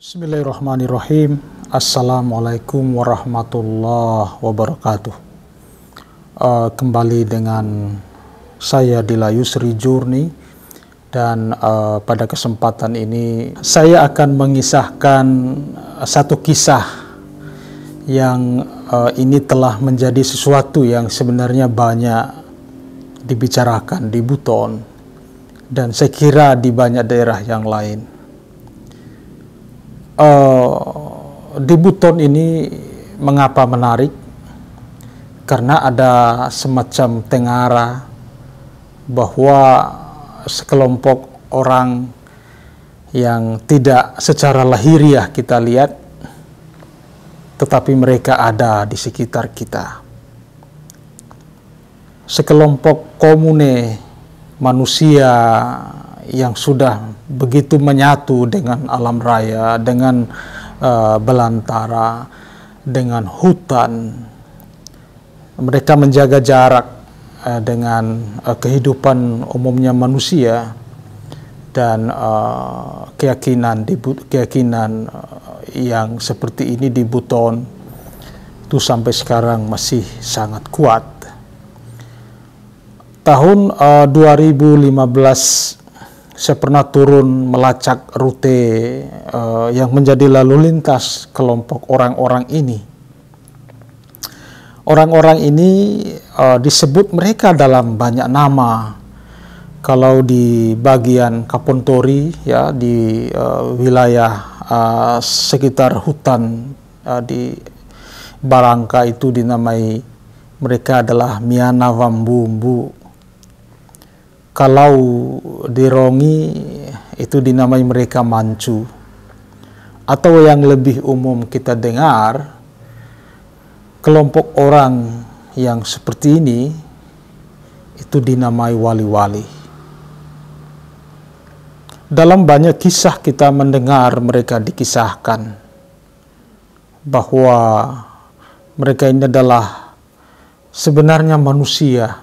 Bismillahirrahmanirrahim. Assalamualaikum warahmatullahi wabarakatuh. Kembali dengan saya Dila Yusri Jurni, dan pada kesempatan ini saya akan mengisahkan satu kisah yang ini telah menjadi sesuatu yang sebenarnya banyak dibicarakan di Buton dan saya kira di banyak daerah yang lain. Di Buton ini mengapa menarik? Karena ada semacam tengara bahwa sekelompok orang yang tidak secara lahiriah kita lihat, tetapi mereka ada di sekitar kita. Sekelompok komune manusia yang sudah begitu menyatu dengan alam raya, dengan belantara, dengan hutan. Mereka menjaga jarak dengan kehidupan umumnya manusia, dan keyakinan yang seperti ini di Buton itu sampai sekarang masih sangat kuat. Tahun 2015 saya pernah turun melacak rute yang menjadi lalu lintas kelompok orang-orang ini. Orang-orang ini disebut mereka dalam banyak nama. Kalau di bagian Kapontori, ya, di wilayah sekitar hutan di Barangka itu dinamai mereka adalah Miana Wambumbu. Kalau di Rongi itu dinamai mereka Mancu. Atau yang lebih umum kita dengar, kelompok orang yang seperti ini itu dinamai wali-wali. Dalam banyak kisah kita mendengar mereka dikisahkan bahwa mereka ini adalah sebenarnya manusia,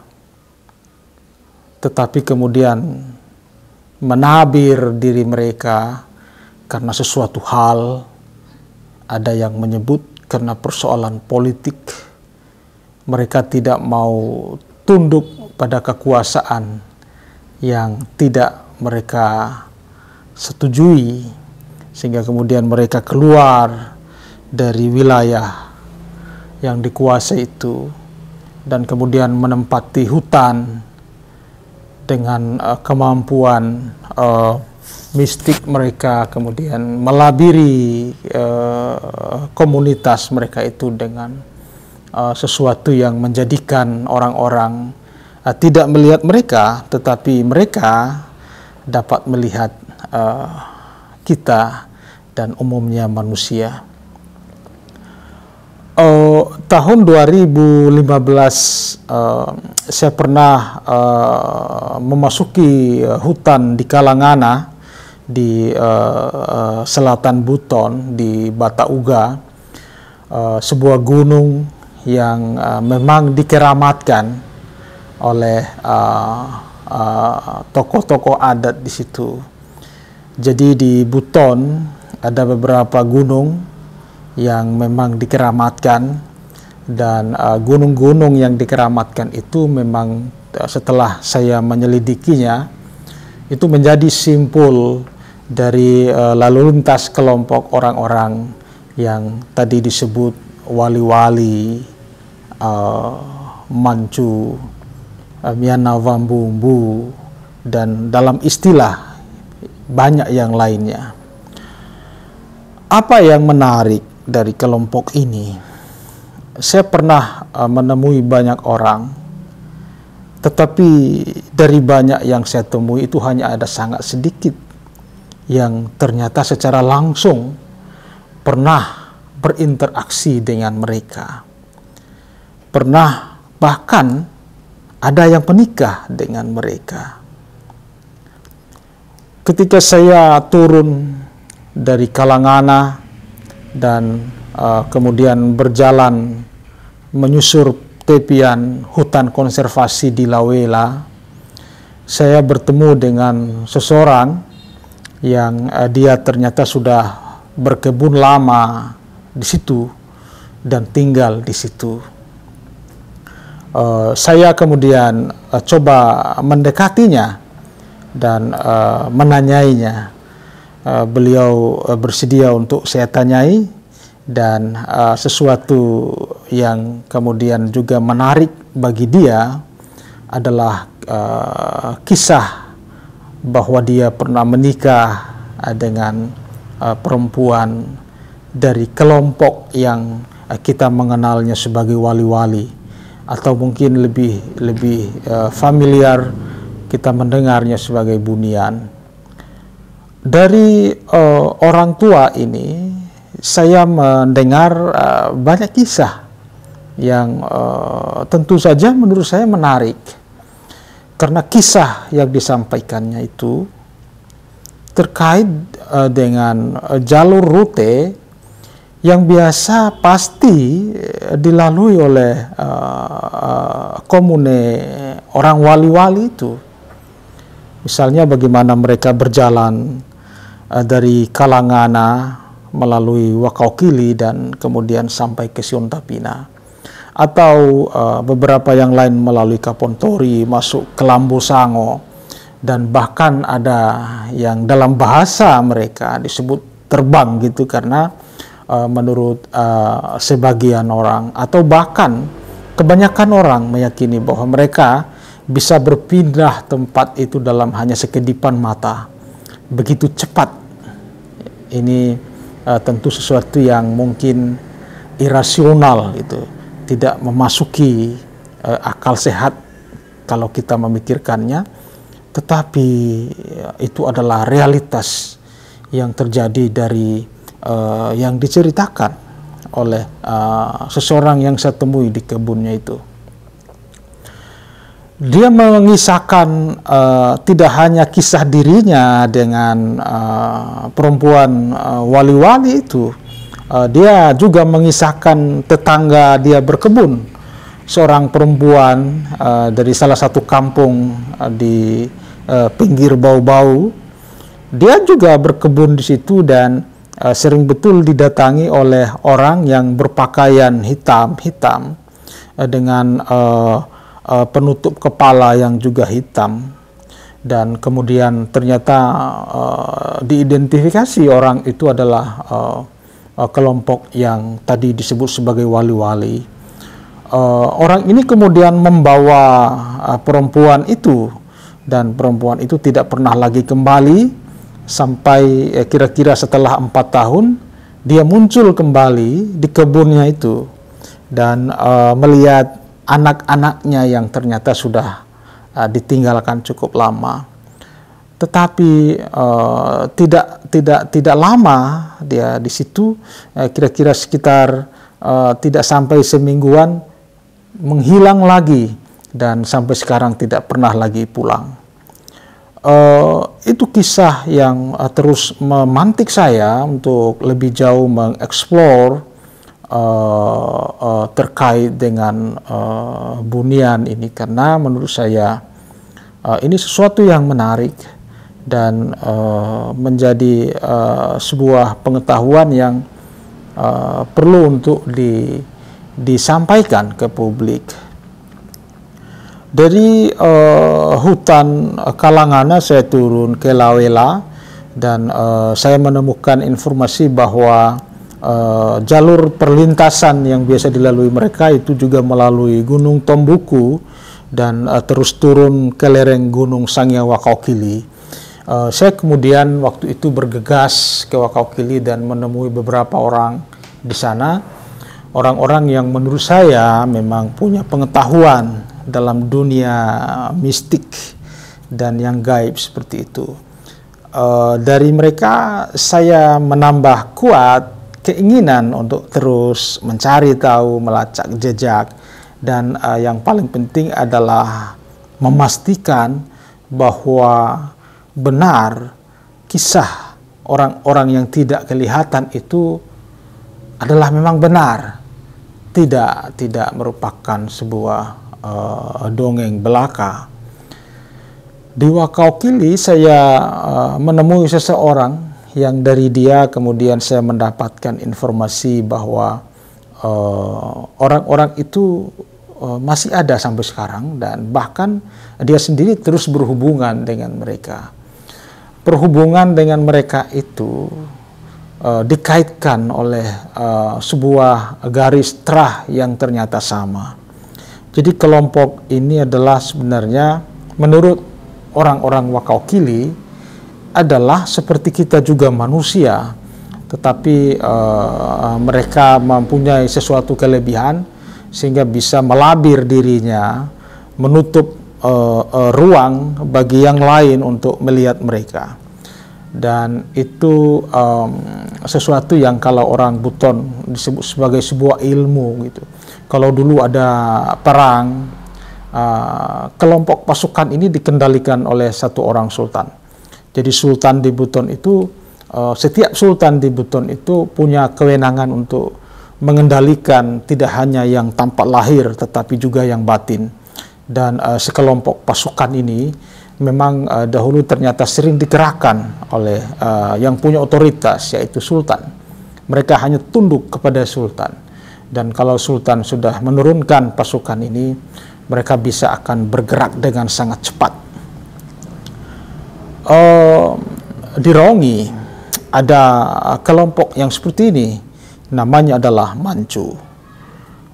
tetapi kemudian menabir diri mereka karena sesuatu hal. Ada yang menyebut karena persoalan politik, mereka tidak mau tunduk pada kekuasaan yang tidak mereka setujui, sehingga kemudian mereka keluar dari wilayah yang dikuasai itu dan kemudian menempati hutan dengan kemampuan mistik mereka, kemudian melabiri komunitas mereka itu dengan sesuatu yang menjadikan orang-orang tidak melihat mereka, tetapi mereka dapat melihat kita dan umumnya manusia. Tahun 2015 saya pernah memasuki hutan di Kalangana di selatan Buton di Batauga, sebuah gunung yang memang dikeramatkan oleh tokoh-tokoh adat di situ. Jadi di Buton ada beberapa gunung yang memang dikeramatkan, dan gunung-gunung yang dikeramatkan itu memang setelah saya menyelidikinya itu menjadi simpul dari lalu lintas kelompok orang-orang yang tadi disebut wali-wali, Mancu, Miana Wambumbu, dan dalam istilah banyak yang lainnya. Apa yang menarik dari kelompok ini? Saya pernah menemui banyak orang, tetapi dari banyak yang saya temui itu hanya ada sangat sedikit yang ternyata secara langsung pernah berinteraksi dengan mereka. Pernah bahkan ada yang menikah dengan mereka. Ketika saya turun dari Kalangana dan kemudian berjalan menyusur tepian hutan konservasi di Lawela, saya bertemu dengan seseorang yang dia ternyata sudah berkebun lama di situ dan tinggal di situ. Saya kemudian coba mendekatinya dan menanyainya. Beliau bersedia untuk saya tanyai, dan sesuatu yang kemudian juga menarik bagi dia adalah kisah bahwa dia pernah menikah dengan perempuan dari kelompok yang kita mengenalnya sebagai wali-wali, atau mungkin lebih familiar kita mendengarnya sebagai bunian. Dari orang tua ini saya mendengar banyak kisah yang tentu saja menurut saya menarik, karena kisah yang disampaikannya itu terkait dengan jalur rute yang biasa pasti dilalui oleh komune orang wali-wali itu. Misalnya bagaimana mereka berjalan dari Kalangana melalui Wakaukili dan kemudian sampai ke Siontapina, atau beberapa yang lain melalui Kapontori masuk ke Lambosango, dan bahkan ada yang dalam bahasa mereka disebut terbang gitu, karena menurut sebagian orang atau bahkan kebanyakan orang meyakini bahwa mereka bisa berpindah tempat itu dalam hanya sekedipan mata, begitu cepat. Ini tentu sesuatu yang mungkin irasional, itu tidak memasuki akal sehat kalau kita memikirkannya, tetapi itu adalah realitas yang terjadi dari yang diceritakan oleh seseorang yang saya temui di kebunnya itu. Dia mengisahkan tidak hanya kisah dirinya dengan perempuan wali-wali itu, dia juga mengisahkan tetangga dia berkebun, seorang perempuan dari salah satu kampung di pinggir Bau-Bau. Dia juga berkebun di situ dan sering betul didatangi oleh orang yang berpakaian hitam-hitam dengan penutup kepala yang juga hitam, dan kemudian ternyata diidentifikasi orang itu adalah kelompok yang tadi disebut sebagai wali-wali. Orang ini kemudian membawa perempuan itu, dan perempuan itu tidak pernah lagi kembali sampai kira-kira setelah 4 tahun dia muncul kembali di kebunnya itu dan melihat anak-anaknya yang ternyata sudah ditinggalkan cukup lama. Tetapi tidak lama dia di situ, kira-kira sekitar tidak sampai semingguan menghilang lagi dan sampai sekarang tidak pernah lagi pulang. Itu kisah yang terus memantik saya untuk lebih jauh mengeksplor terkait dengan bunian ini, karena menurut saya ini sesuatu yang menarik dan menjadi sebuah pengetahuan yang perlu untuk disampaikan ke publik. Dari hutan Kalangana saya turun ke Lawela, dan saya menemukan informasi bahwa jalur perlintasan yang biasa dilalui mereka itu juga melalui Gunung Tombuku dan terus turun ke lereng Gunung Sangya Wakaukili. Saya kemudian waktu itu bergegas ke Wakaukili dan menemui beberapa orang di sana, orang-orang yang menurut saya memang punya pengetahuan dalam dunia mistik dan yang gaib seperti itu. Dari mereka saya menambah kuat keinginan untuk terus mencari tahu, melacak jejak, dan yang paling penting adalah memastikan bahwa benar kisah orang-orang yang tidak kelihatan itu adalah memang benar, tidak merupakan sebuah dongeng belaka. Di Wakaukili saya menemui seseorang yang dari dia kemudian saya mendapatkan informasi bahwa orang-orang itu masih ada sampai sekarang, dan bahkan dia sendiri terus berhubungan dengan mereka. Perhubungan dengan mereka itu dikaitkan oleh sebuah garis terah yang ternyata sama. Jadi kelompok ini adalah sebenarnya menurut orang-orang Wakaukili adalah seperti kita juga manusia, tetapi mereka mempunyai sesuatu kelebihan sehingga bisa melabir dirinya, menutup ruang bagi yang lain untuk melihat mereka. Dan itu sesuatu yang kalau orang Buton disebut sebagai sebuah ilmu gitu. Kalau dulu ada perang, kelompok pasukan ini dikendalikan oleh satu orang sultan. Jadi sultan di Buton itu, setiap sultan di Buton itu punya kewenangan untuk mengendalikan tidak hanya yang tampak lahir tetapi juga yang batin. Dan sekelompok pasukan ini memang dahulu ternyata sering digerakkan oleh yang punya otoritas, yaitu sultan. Mereka hanya tunduk kepada sultan. Dan kalau sultan sudah menurunkan pasukan ini, mereka bisa akan bergerak dengan sangat cepat. Di Rongi ada kelompok yang seperti ini, namanya adalah Manchu.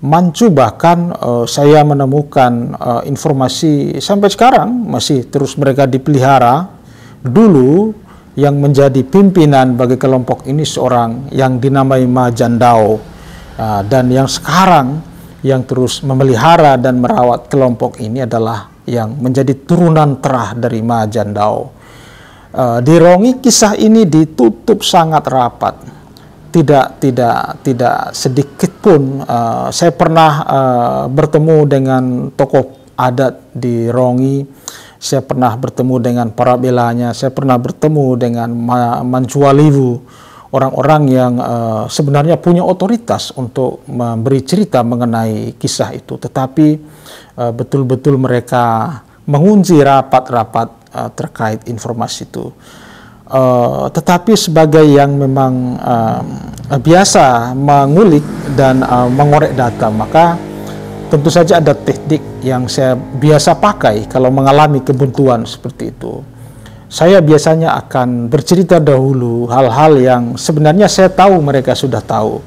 Manchu bahkan saya menemukan informasi sampai sekarang masih terus mereka dipelihara. Dulu yang menjadi pimpinan bagi kelompok ini seorang yang dinamai Ma Jandao, dan yang sekarang yang terus memelihara dan merawat kelompok ini adalah yang menjadi turunan terah dari Ma Jandao. Di Rongi kisah ini ditutup sangat rapat. Tidak sedikit pun saya pernah bertemu dengan tokoh adat di Rongi. Saya pernah bertemu dengan para belanya. Saya pernah bertemu dengan Mancualiwu, orang-orang yang sebenarnya punya otoritas untuk memberi cerita mengenai kisah itu, tetapi betul-betul mereka mengunci rapat-rapat terkait informasi itu. Tetapi sebagai yang memang biasa mengulik dan mengorek data, maka tentu saja ada teknik yang saya biasa pakai kalau mengalami kebuntuan seperti itu. Saya biasanya akan bercerita dahulu hal-hal yang sebenarnya saya tahu mereka sudah tahu.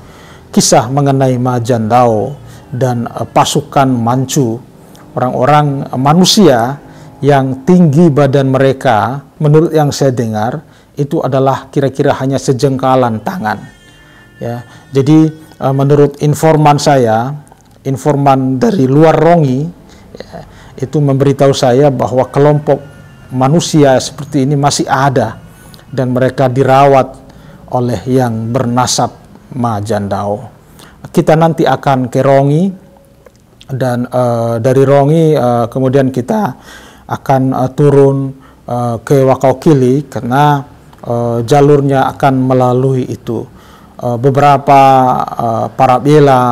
Kisah mengenai Ma Jandao dan pasukan Manchu, orang-orang manusia yang tinggi badan mereka, menurut yang saya dengar, itu adalah kira-kira hanya sejengkalan tangan. Ya, jadi menurut informan saya, informan dari luar Rongi, ya, itu memberitahu saya bahwa kelompok manusia seperti ini masih ada dan mereka dirawat oleh yang bernasab Ma Jandao. Kita nanti akan ke Rongi, dan dari Rongi kemudian kita akan turun ke Wakaukili karena jalurnya akan melalui itu. Beberapa para bela,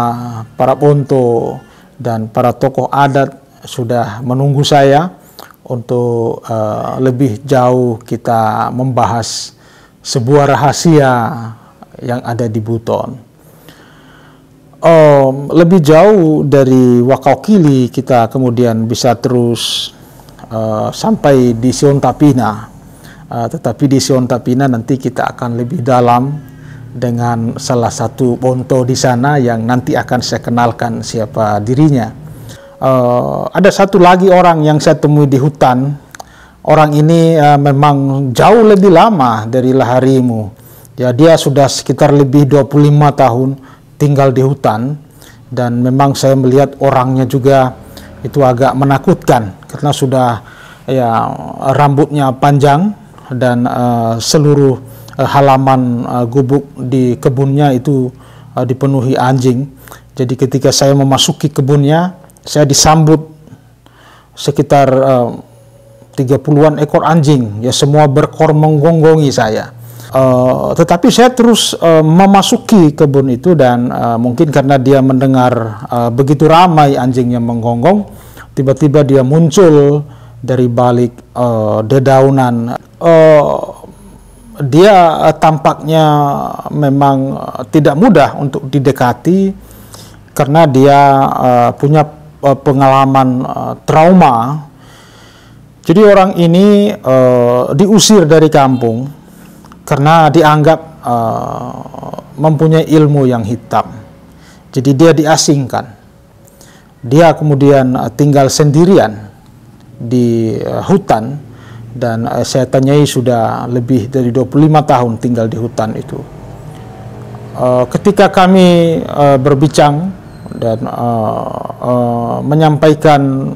para ponto, dan para tokoh adat sudah menunggu saya untuk lebih jauh kita membahas sebuah rahasia yang ada di Buton. Lebih jauh dari Wakaukili kita kemudian bisa terus sampai di Siontapina. Tetapi di Siontapina nanti kita akan lebih dalam dengan salah satu ponto di sana yang nanti akan saya kenalkan siapa dirinya. Ada satu lagi orang yang saya temui di hutan. Orang ini memang jauh lebih lama dari Laharimu. Ya, dia sudah sekitar lebih 25 tahun tinggal di hutan, dan memang saya melihat orangnya juga itu agak menakutkan karena sudah ya rambutnya panjang dan seluruh halaman gubuk di kebunnya itu dipenuhi anjing. Jadi ketika saya memasuki kebunnya, saya disambut sekitar 30-an ekor anjing, ya semua berkor menggonggongi saya. Tetapi saya terus memasuki kebun itu, dan mungkin karena dia mendengar begitu ramai anjingnya menggonggong, tiba-tiba dia muncul dari balik dedaunan. dia tampaknya memang tidak mudah untuk didekati karena dia punya pengalaman trauma. Jadi orang ini diusir dari kampung karena dianggap mempunyai ilmu yang hitam. Jadi dia diasingkan. Dia kemudian tinggal sendirian di hutan, dan saya tanyai sudah lebih dari 25 tahun tinggal di hutan itu. Ketika kami berbincang dan menyampaikan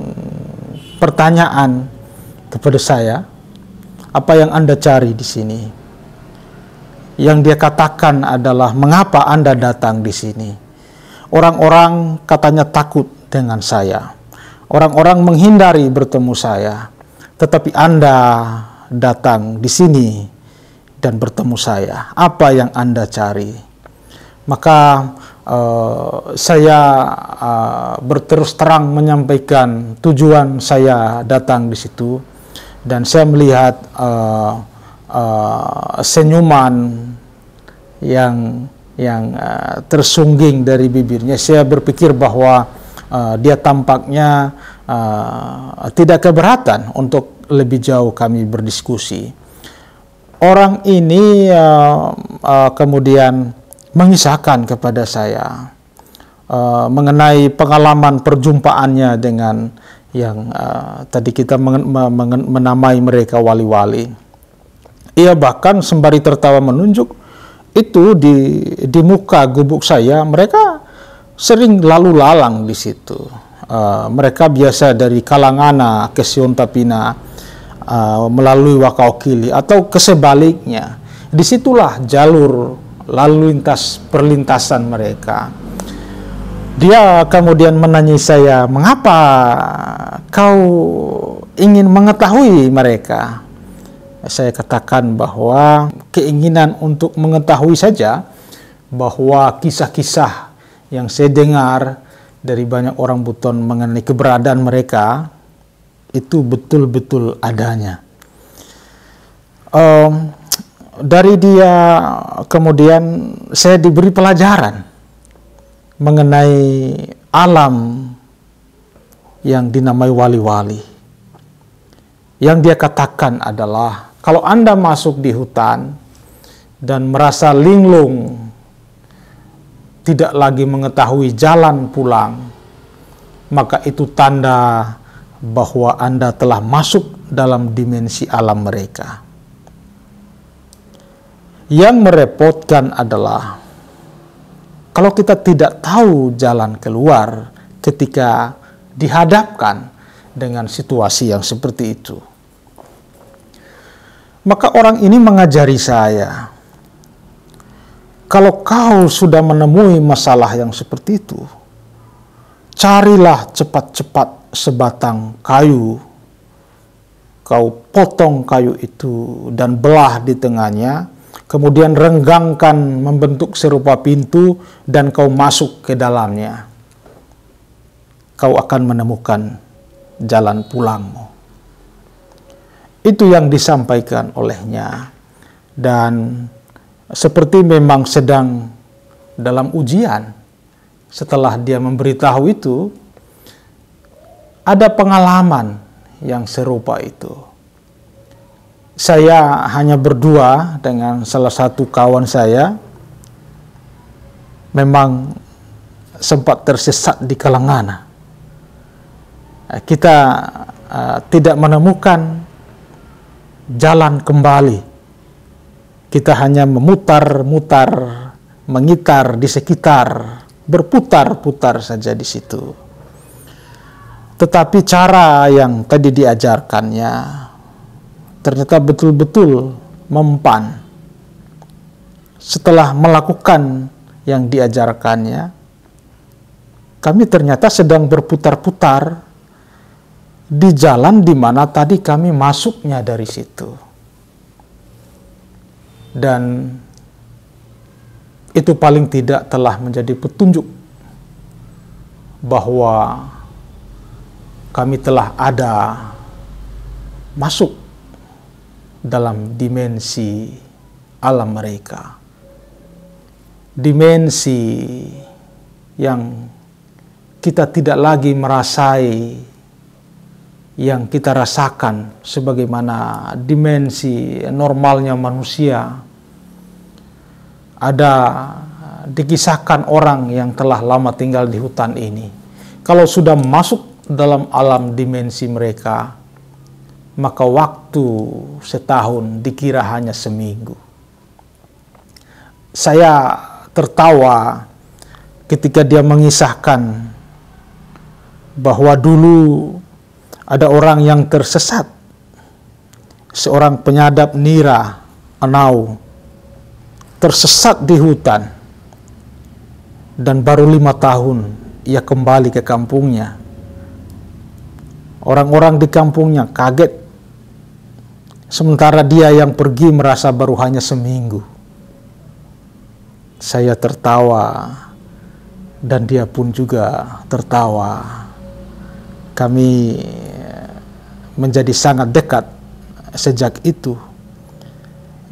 pertanyaan kepada saya, apa yang Anda cari di sini? Yang dia katakan adalah, mengapa Anda datang di sini? Orang-orang katanya takut dengan saya. Orang-orang menghindari bertemu saya. Tetapi Anda datang di sini dan bertemu saya. Apa yang Anda cari? Maka saya berterus terang menyampaikan tujuan saya datang di situ, dan saya melihat senyuman yang tersungging dari bibirnya. Saya berpikir bahwa dia tampaknya tidak keberatan untuk lebih jauh kami berdiskusi. Orang ini kemudian mengisahkan kepada saya mengenai pengalaman perjumpaannya dengan yang tadi kita menamai mereka wali-wali. Ia bahkan sembari tertawa menunjuk, itu di muka gubuk saya mereka sering lalu lalang di situ. Mereka biasa dari Kalangana ke Siontapina melalui Wakaokili atau kesebaliknya. Disitulah jalur lalu lintas perlintasan mereka. Dia kemudian menanyai saya, mengapa kau ingin mengetahui mereka? Saya katakan bahwa keinginan untuk mengetahui saja, bahwa kisah-kisah yang saya dengar dari banyak orang Buton mengenai keberadaan mereka itu betul-betul adanya. Dari dia kemudian saya diberi pelajaran mengenai alam yang dinamai wali-wali. Yang dia katakan adalah, kalau Anda masuk di hutan dan merasa linglung, tidak lagi mengetahui jalan pulang, maka itu tanda bahwa Anda telah masuk dalam dimensi alam mereka. Yang merepotkan adalah kalau kita tidak tahu jalan keluar ketika dihadapkan dengan situasi yang seperti itu. Maka orang ini mengajari saya, kalau kau sudah menemui masalah yang seperti itu, carilah cepat-cepat sebatang kayu, kau potong kayu itu dan belah di tengahnya, kemudian renggangkan membentuk serupa pintu dan kau masuk ke dalamnya. Kau akan menemukan jalan pulangmu. Itu yang disampaikan olehnya. Dan seperti memang sedang dalam ujian, setelah dia memberitahu itu, ada pengalaman yang serupa itu. Saya hanya berdua dengan salah satu kawan saya, memang sempat tersesat di Kalangana. Kita tidak menemukan jalan kembali. Kita hanya memutar-mutar, mengitar di sekitar, berputar-putar saja di situ. Tetapi cara yang tadi diajarkannya ternyata betul-betul mempan. Setelah melakukan yang diajarkannya, kami ternyata sedang berputar-putar di jalan di mana tadi kami masuknya dari situ. Dan itu paling tidak telah menjadi petunjuk bahwa kami telah ada masuk dalam dimensi alam mereka. Dimensi yang kita tidak lagi merasai, yang kita rasakan sebagaimana dimensi normalnya manusia, ada dikisahkan orang yang telah lama tinggal di hutan ini. Kalau sudah masuk dalam alam dimensi mereka, maka waktu setahun dikira hanya seminggu. Saya tertawa ketika dia mengisahkan bahwa dulu ada orang yang tersesat, seorang penyadap nira Anau, tersesat di hutan, dan baru 5 tahun ia kembali ke kampungnya. Orang-orang di kampungnya kaget, sementara dia yang pergi merasa baru hanya seminggu. Saya tertawa dan dia pun juga tertawa. Kami menjadi sangat dekat sejak itu,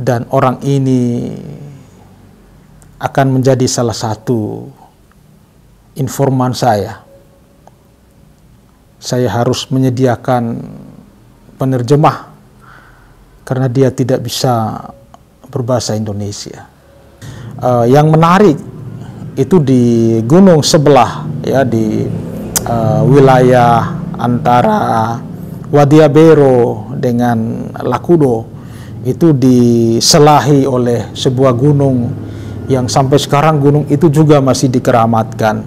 dan orang ini akan menjadi salah satu informan saya. Saya harus menyediakan penerjemah karena dia tidak bisa berbahasa Indonesia. Yang menarik itu di gunung sebelah, ya, di wilayah antara Wadiabero dengan Lakudo, itu diselahi oleh sebuah gunung yang sampai sekarang gunung itu juga masih dikeramatkan.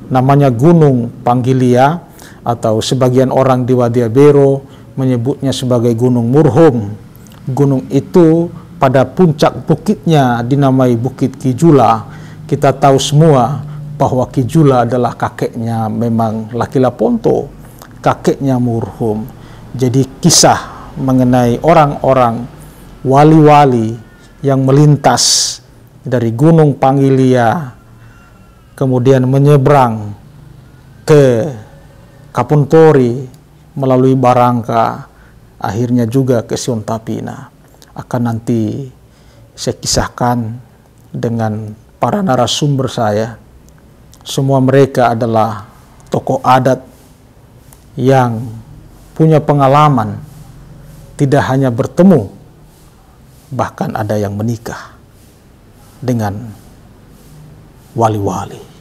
Namanya Gunung Panggilia, atau sebagian orang di Wadiabero menyebutnya sebagai Gunung Murhum. Gunung itu pada puncak bukitnya dinamai Bukit Kijula. Kita tahu semua bahwa Kijula adalah kakeknya memang Laki Laponto, kakeknya Murhum. Jadi kisah mengenai orang-orang wali-wali yang melintas dari Gunung Panggilia, kemudian menyeberang ke Kapuntori melalui Barangka, akhirnya juga ke Siontapina, akan nanti saya kisahkan dengan para narasumber saya. Semua mereka adalah tokoh adat yang punya pengalaman, tidak hanya bertemu, bahkan ada yang menikah dengan wali-wali.